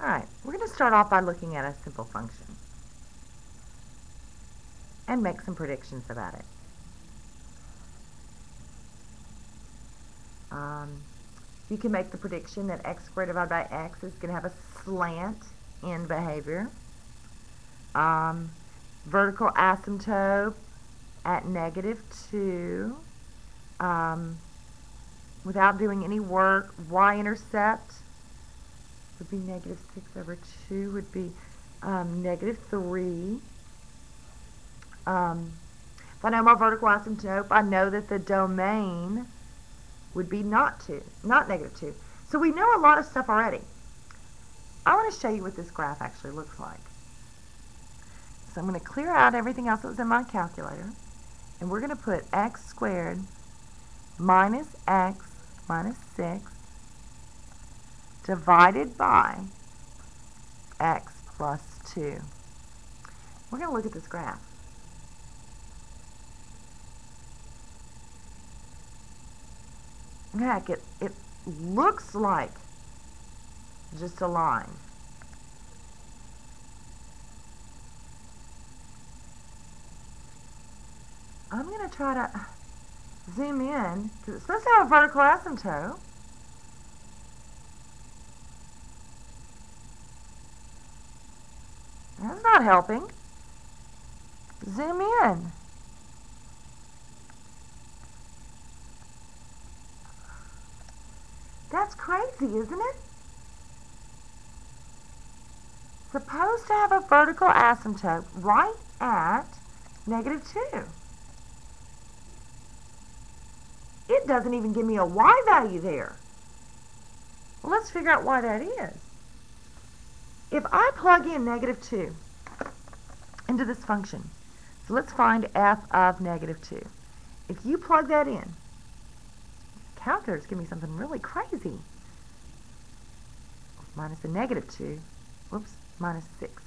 All right, we're going to start off by looking at a simple function and make some predictions about it. You can make the prediction that x squared divided by x is going to have a slant in behavior. Vertical asymptote at -2. Without doing any work, y-intercept would be -6/2 would be -3. If I know my vertical asymptote, I know that the domain would be not -2. So we know a lot of stuff already. I want to show you what this graph actually looks like. So I'm going to clear out everything else that was in my calculator, and we're going to put x squared minus x minus 6 divided by x plus 2. We're going to look at this graph. Heck, it looks like just a line. I'm going to try to zoom in because it's supposed to have a vertical asymptote. That's not helping. Zoom in. That's crazy, isn't it? Supposed to have a vertical asymptote right at -2. It doesn't even give me a y value there. Well, let's figure out why that is. If I plug in -2 into this function, so let's find f of -2. If you plug that in, calculators give me something really crazy. Minus a -2, whoops, minus 6.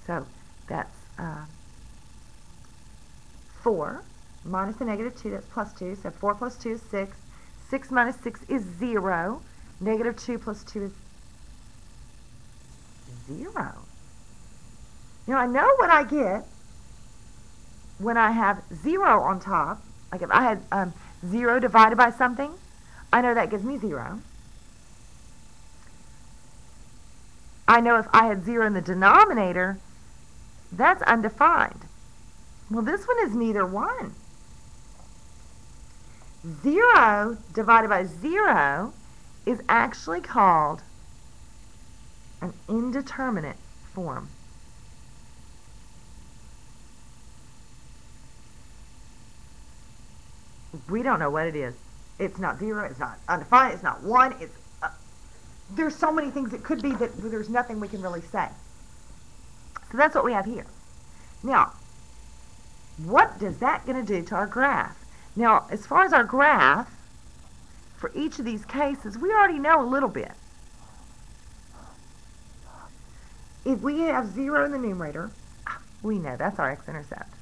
So that's 4 minus a -2, that's plus 2. So 4 plus 2 is 6. 6 minus 6 is 0. -2 plus 2 is 0. Now I know what I get when I have 0 on top. Like if I had 0 divided by something, I know that gives me 0. I know if I had 0 in the denominator, that's undefined. Well, this one is neither one. 0 divided by 0 is actually called an indeterminate form. We don't know what it is. It's not 0, it's not undefined, it's not 1, it's there's so many things it could be that there's nothing we can really say. So that's what we have here. Now, what is that going to do to our graph? Now, as far as our graph, for each of these cases, we already know a little bit. If we have 0 in the numerator, we know that's our x-intercept.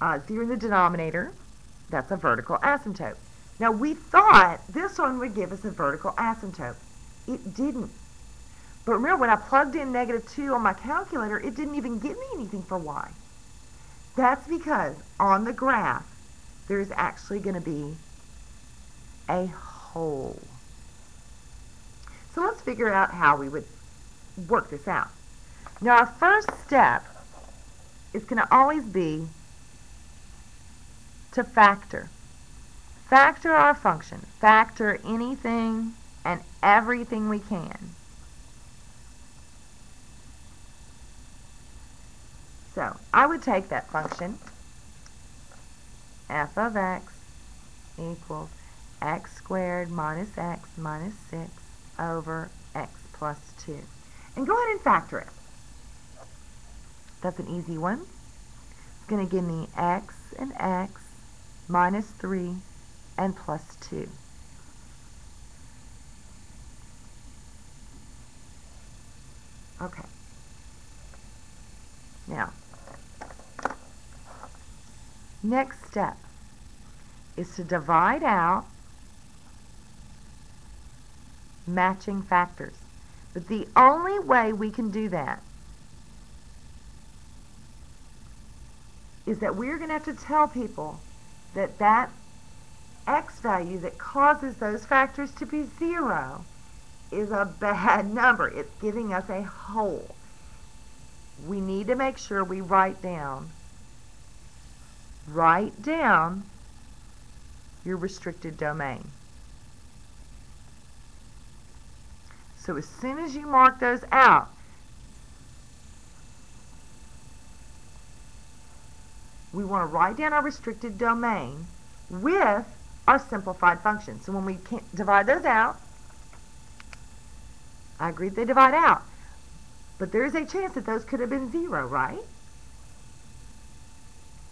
0 in the denominator, that's a vertical asymptote. Now, we thought this one would give us a vertical asymptote. It didn't. But remember, when I plugged in -2 on my calculator, it didn't even give me anything for y. That's because on the graph, there's actually going to be a hole. So let's figure out how we would work this out. Now, our first step is going to always be to factor. Factor our function. Factor anything and everything we can. So I would take that function, f of x equals x squared minus x minus 6 over x plus 2. And go ahead and factor it. That's an easy one. It's going to give me x and x minus 3 and plus 2. Okay. Now, next step is to divide out matching factors. But the only way we can do that is that we're going to have to tell people that that x value that causes those factors to be 0 is a bad number. It's giving us a whole. We need to make sure we write down your restricted domain. So as soon as you mark those out, we want to write down our restricted domain with our simplified function. So when we divide those out, I agree they divide out. But there's a chance that those could have been 0, right?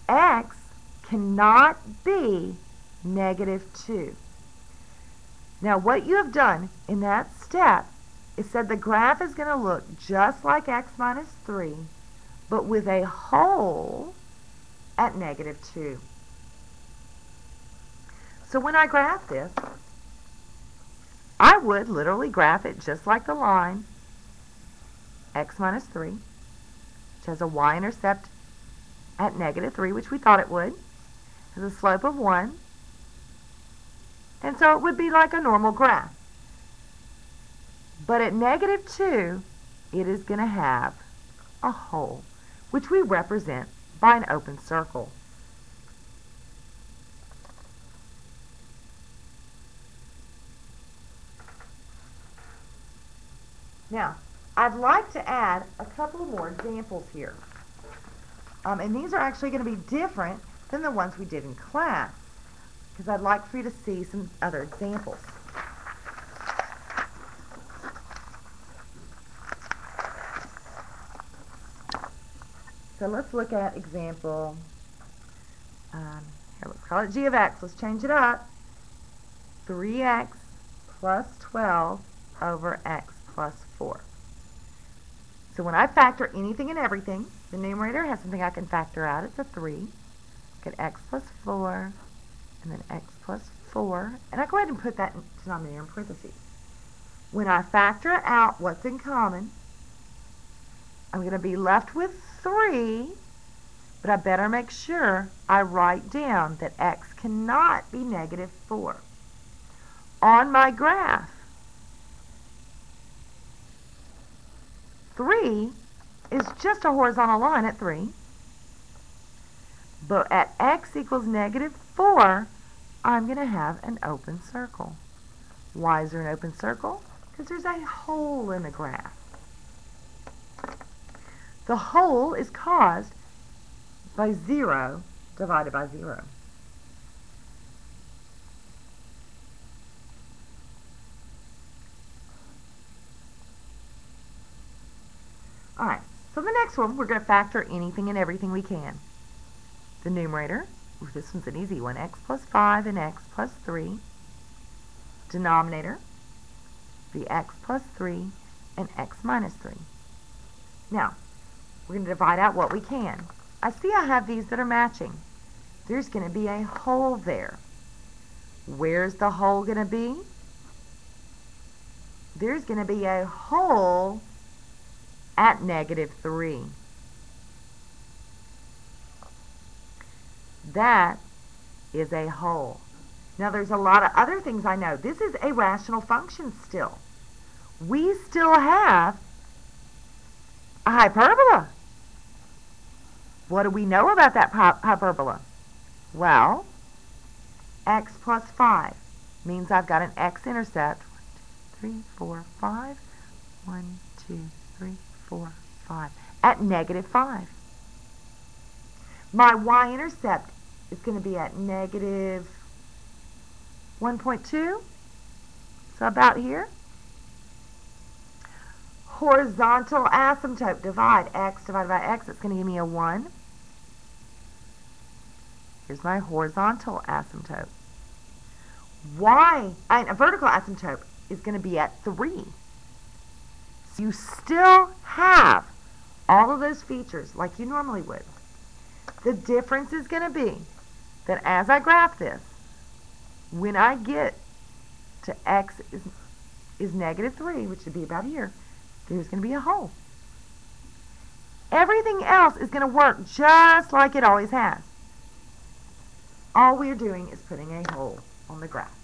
X cannot be -2. Now what you have done in that step is said the graph is going to look just like x minus 3, but with a whole at -2. So when I graph this, I would literally graph it just like the line x minus 3, which has a y-intercept at -3, which we thought it would, has a slope of 1, and so it would be like a normal graph. But at -2, it is going to have a hole, which we represent by an open circle. Now, I'd like to add a couple more examples here. And these are actually going to be different than the ones we did in class, because I'd like for you to see some other examples. So let's look at example, here, let's call it g of x. Let's change it up. 3x plus 12 over x plus 4. So when I factor anything and everything, the numerator has something I can factor out. It's a 3. Get x plus 4, and then x plus 4. And I go ahead and put that denominator in parentheses. When I factor out what's in common, I'm going to be left with 3, but I better make sure I write down that x cannot be -4. On my graph, 3 is just a horizontal line at 3, but at x equals -4, I'm going to have an open circle. Why is there an open circle? Because there's a hole in the graph. The hole is caused by 0 divided by 0. Alright, so the next one, we're going to factor anything and everything we can. The numerator, this one's an easy one, x plus 5 and x plus 3. Denominator, the x plus 3 and x minus 3. Now, we're going to divide out what we can. I see I have these that are matching. There's going to be a hole there. Where's the hole going to be? There's going to be a hole at -3. That is a hole. Now there's a lot of other things I know. This is a rational function still. We still have a hyperbola. What do we know about that hyperbola? Well, x plus 5 means I've got an x-intercept. 1, 2, 3, 4, 5. 1, 2, 3, 4, 5. At -5. My y-intercept is going to be at -1.2. So about here. Horizontal asymptote, divide x divided by x. It's going to give me a 1. Here's my horizontal asymptote. A vertical asymptote is going to be at 3. So you still have all of those features like you normally would. The difference is going to be that as I graph this, when I get to x is -3, which would be about here, there's going to be a hole. Everything else is going to work just like it always has. All we're doing is putting a hole on the graph.